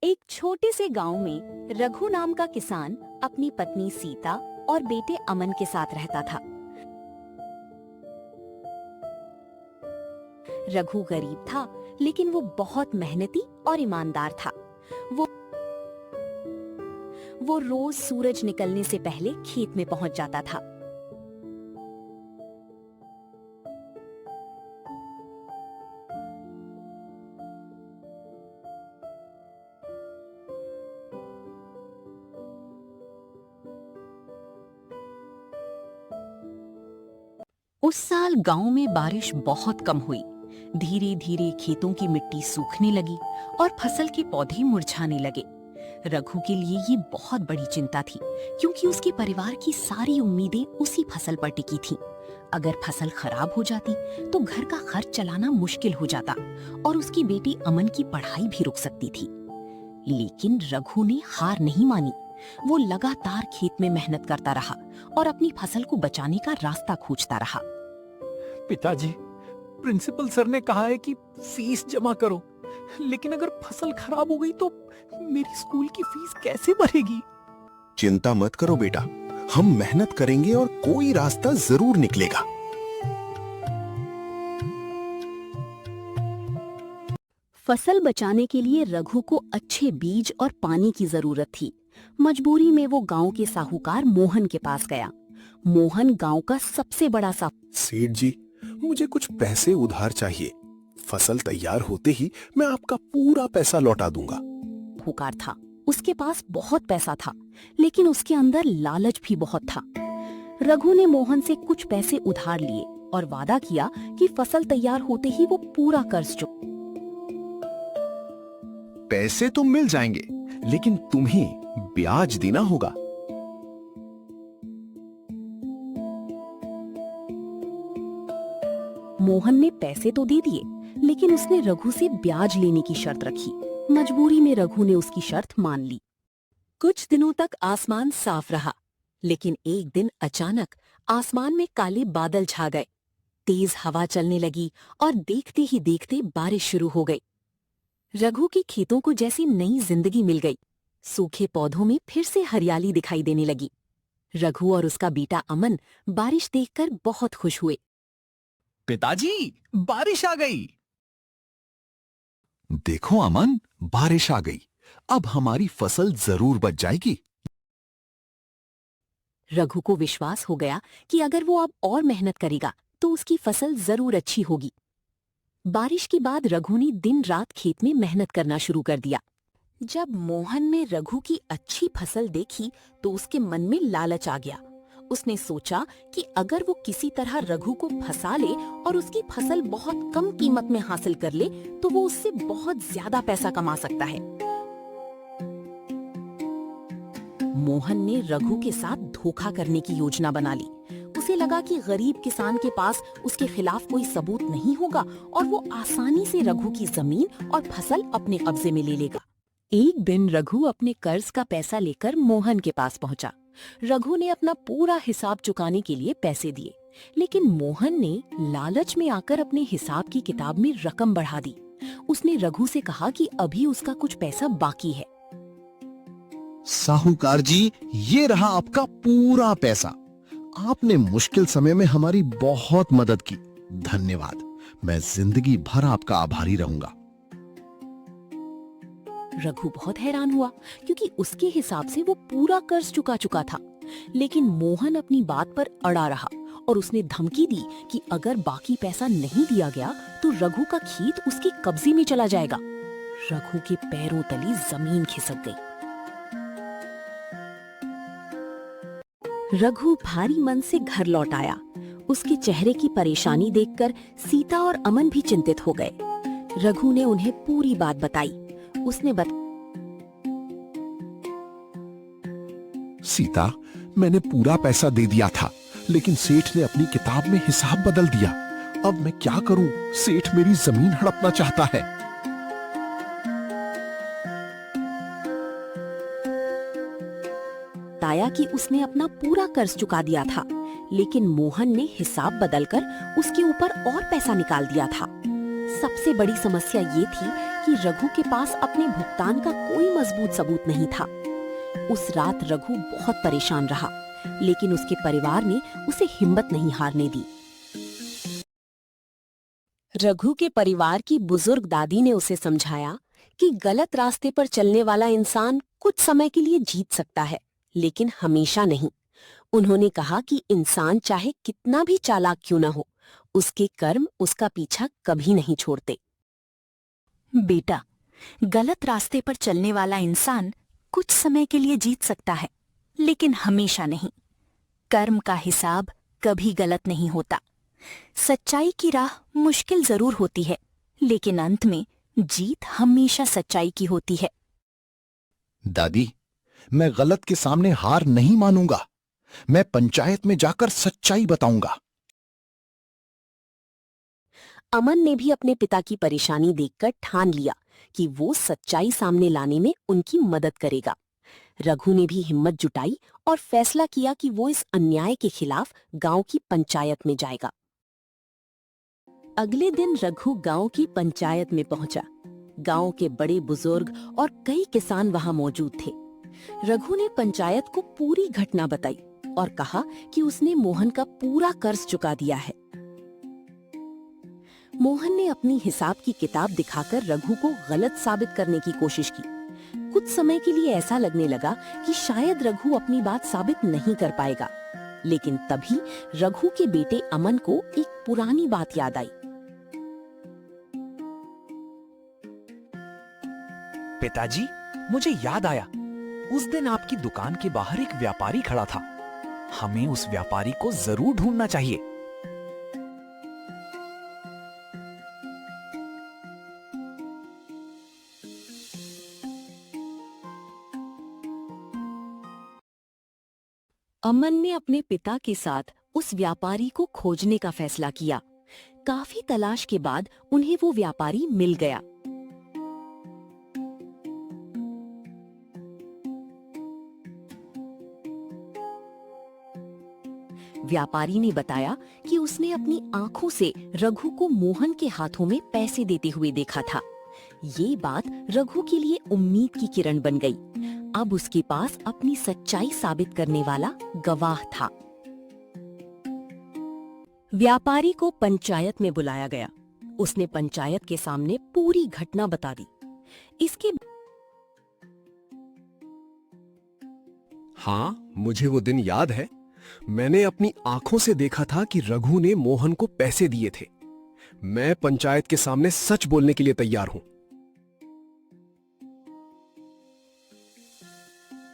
एक छोटे से गांव में रघु नाम का किसान अपनी पत्नी सीता और बेटे अमन के साथ रहता था। रघु गरीब था, लेकिन वो बहुत मेहनती और ईमानदार था। वो रोज सूरज निकलने से पहले खेत में पहुंच जाता था। उस साल गांव में बारिश बहुत कम हुई। धीरे धीरे खेतों की मिट्टी सूखने लगी और फसल के पौधे मुरझाने लगे। रघु के लिए ये बहुत बड़ी चिंता थी, क्योंकि उसके परिवार की सारी उम्मीदें उसी फसल पर टिकी थीं। अगर फसल खराब हो जाती तो घर का खर्च चलाना मुश्किल हो जाता और उसकी बेटी अमन की पढ़ाई भी रुक सकती थी। लेकिन रघु ने हार नहीं मानी। वो लगातार खेत में मेहनत करता रहा और अपनी फसल को बचाने का रास्ता खोजता रहा। पिताजी, प्रिंसिपल सर ने कहा है कि फीस जमा करो, लेकिन अगर फसल खराब हो गई तो मेरी स्कूल की फीस कैसे भरेगी? चिंता मत करो बेटा, हम मेहनत करेंगे और कोई रास्ता जरूर निकलेगा। फसल बचाने के लिए रघु को अच्छे बीज और पानी की जरूरत थी। मजबूरी में वो गांव के साहूकार मोहन के पास गया। मोहन गांव का सबसे बड़ा सेठ जी, मुझे कुछ पैसे उधार चाहिए। फसल तैयार होते ही मैं आपका पूरा पैसा लौटा दूंगा। साहूकार था। उसके पास बहुत पैसा था, लेकिन उसके अंदर लालच भी बहुत था। रघु ने मोहन से कुछ पैसे उधार लिए और वादा किया कि फसल तैयार होते ही वो पूरा कर्ज पैसे तो मिल जाएंगे, लेकिन तुम्हें ब्याज देना होगा। मोहन ने पैसे तो दे दिए, लेकिन उसने रघु से ब्याज लेने की शर्त रखी। मजबूरी में रघु ने उसकी शर्त मान ली। कुछ दिनों तक आसमान साफ रहा, लेकिन एक दिन अचानक आसमान में काले बादल छा गए। तेज हवा चलने लगी और देखते ही देखते बारिश शुरू हो गई। रघु के खेतों को जैसी नई जिंदगी मिल गई। सूखे पौधों में फिर से हरियाली दिखाई देने लगी। रघु और उसका बेटा अमन बारिश देखकर बहुत खुश हुए। पिताजी, बारिश आ गई। देखो अमन, बारिश आ गई। अब हमारी फसल जरूर बच जाएगी। रघु को विश्वास हो गया कि अगर वो अब और मेहनत करेगा तो उसकी फसल जरूर अच्छी होगी। बारिश के बाद रघु ने दिन रात खेत में मेहनत करना शुरू कर दिया। जब मोहन ने रघु की अच्छी फसल देखी तो उसके मन में लालच आ गया। उसने सोचा कि अगर वो किसी तरह रघु को फंसा ले और उसकी फसल बहुत कम कीमत में हासिल कर ले तो वो उससे बहुत ज्यादा पैसा कमा सकता है। मोहन ने रघु के साथ धोखा करने की योजना बना ली। उसे लगा कि गरीब किसान के पास उसके खिलाफ कोई सबूत नहीं होगा और वो आसानी से रघु की जमीन और फसल अपने कब्जे में ले लेगा। एक दिन रघु अपने कर्ज का पैसा लेकर मोहन के पास पहुंचा। रघु ने अपना पूरा हिसाब चुकाने के लिए पैसे दिए, लेकिन मोहन ने लालच में आकर अपने हिसाब की किताब में रकम बढ़ा दी। उसने रघु से कहा कि अभी उसका कुछ पैसा बाकी है। साहूकार जी, ये रहा आपका पूरा पैसा। आपने मुश्किल समय में हमारी बहुत मदद की। धन्यवाद। मैं जिंदगी भर आपका आभारी रहूंगा। रघु बहुत हैरान हुआ, क्योंकि उसके हिसाब से वो पूरा कर्ज चुका चुका था। लेकिन मोहन अपनी बात पर अड़ा रहा और उसने धमकी दी कि अगर बाकी पैसा नहीं दिया गया तो रघु का खेत उसके कब्जे में चला जाएगा। रघु के पैरों तले जमीन खिसक गई। रघु भारी मन से घर लौट आया। उसके चेहरे की परेशानी देखकर सीता और अमन भी चिंतित हो गए। रघु ने उन्हें पूरी बात बताई। उसने सीता, मैंने पूरा पैसा दे दिया था, लेकिन सेठ ने अपनी किताब में हिसाब बदल दिया। अब मैं क्या करूं? सेठ मेरी जमीन हड़पना चाहता है। बताया कि उसने अपना पूरा कर्ज चुका दिया था, लेकिन मोहन ने हिसाब बदलकर उसके ऊपर और पैसा निकाल दिया था। सबसे बड़ी समस्या ये थी कि रघु के पास अपने भुगतान का कोई मजबूत सबूत नहीं था। उस रात रघु बहुत परेशान रहा, लेकिन उसके परिवार ने उसे हिम्मत नहीं हारने दी। रघु के परिवार की बुजुर्ग दादी ने उसे समझाया कि गलत रास्ते पर चलने वाला इंसान कुछ समय के लिए जीत सकता है, लेकिन हमेशा नहीं। उन्होंने कहा कि इंसान चाहे कितना भी चालाक क्यों न हो, उसके कर्म उसका पीछा कभी नहीं छोड़ते। बेटा, गलत रास्ते पर चलने वाला इंसान कुछ समय के लिए जीत सकता है, लेकिन हमेशा नहीं। कर्म का हिसाब कभी गलत नहीं होता। सच्चाई की राह मुश्किल जरूर होती है, लेकिन अंत में जीत हमेशा सच्चाई की होती है। दादी, मैं गलत के सामने हार नहीं मानूंगा। मैं पंचायत में जाकर सच्चाई बताऊंगा। अमन ने भी अपने पिता की परेशानी देखकर ठान लिया कि वो सच्चाई सामने लाने में उनकी मदद करेगा। रघु ने भी हिम्मत जुटाई और फैसला किया कि वो इस अन्याय के खिलाफ गांव की पंचायत में जाएगा। अगले दिन रघु गांव की पंचायत में पहुंचा। गांव के बड़े बुजुर्ग और कई किसान वहां मौजूद थे। रघु ने पंचायत को पूरी घटना बताई और कहा कि उसने मोहन का पूरा कर्ज चुका दिया है। मोहन ने अपनी हिसाब की किताब दिखाकर रघु को गलत साबित करने की कोशिश की। कुछ समय के लिए ऐसा लगने लगा कि शायद रघु अपनी बात साबित नहीं कर पाएगा, लेकिन तभी रघु के बेटे अमन को एक पुरानी बात याद आई। पिताजी, मुझे याद आया, उस दिन आपकी दुकान के बाहर एक व्यापारी खड़ा था। हमें उस व्यापारी को जरूर ढूंढना चाहिए। अमन ने अपने पिता के साथ उस व्यापारी को खोजने का फैसला किया। काफी तलाश के बाद उन्हें वो व्यापारी मिल गया। व्यापारी ने बताया कि उसने अपनी आंखों से रघु को मोहन के हाथों में पैसे देते हुए देखा था। ये बात रघु के लिए उम्मीद की किरण बन गई। अब उसके पास अपनी सच्चाई साबित करने वाला गवाह था। व्यापारी को पंचायत में बुलाया गया। उसने पंचायत के सामने पूरी घटना बता दी। इसके हाँ, मुझे वो दिन याद है। मैंने अपनी आंखों से देखा था कि रघु ने मोहन को पैसे दिए थे। मैं पंचायत के सामने सच बोलने के लिए तैयार हूं।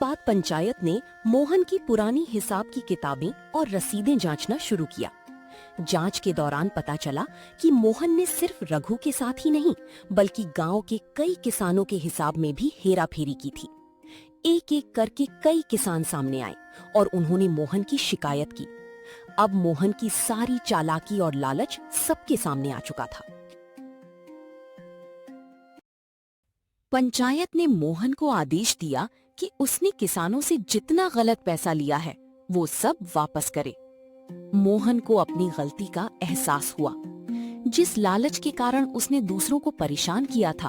बाद पंचायत ने मोहन की पुरानी हिसाब की किताबें और रसीदें जांचना शुरू किया। जांच के दौरान पता चला कि मोहन ने सिर्फ रघु के साथ ही नहीं, बल्कि गांव के कई किसानों के हिसाब में भी हेराफेरी की थी। एक एक करके कई किसान सामने आए और उन्होंने मोहन की शिकायत की। अब मोहन की सारी चालाकी और लालच सबके सामने आ चुका था। पंचायत ने मोहन को आदेश दिया कि उसने किसानों से जितना गलत पैसा लिया है वो सब वापस करे। मोहन को अपनी गलती का एहसास हुआ। जिस लालच के कारण उसने दूसरों को परेशान किया था,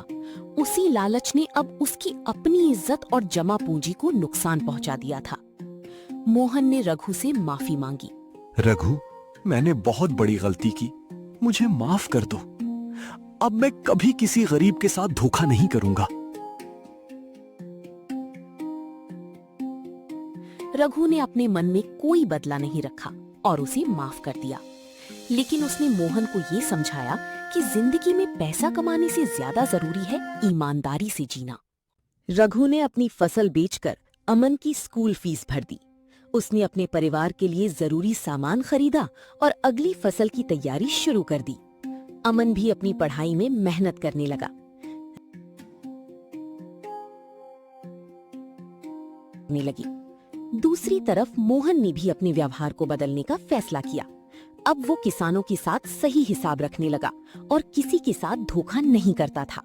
उसी लालच ने अब उसकी अपनी इज्जत और जमा पूंजी को नुकसान पहुंचा दिया था। मोहन ने रघु से माफी मांगी। रघु, मैंने बहुत बड़ी गलती की, मुझे माफ कर दो। अब मैं कभी किसी गरीब के साथ धोखा नहीं करूंगा। रघु ने अपने मन में कोई बदला नहीं रखा और उसे माफ कर दिया। लेकिन उसने मोहन को ये समझाया कि जिंदगी में पैसा कमाने से ज्यादा जरूरी है ईमानदारी से जीना। रघु ने अपनी फसल बेचकर अमन की स्कूल फीस भर दी। उसने अपने परिवार के लिए जरूरी सामान खरीदा और अगली फसल की तैयारी शुरू कर दी। अमन भी अपनी पढ़ाई में मेहनत करने लगा। दूसरी तरफ मोहन ने भी अपने व्यवहार को बदलने का फैसला किया। अब वो किसानों के साथ सही हिसाब रखने लगा और किसी के साथ धोखा नहीं करता था।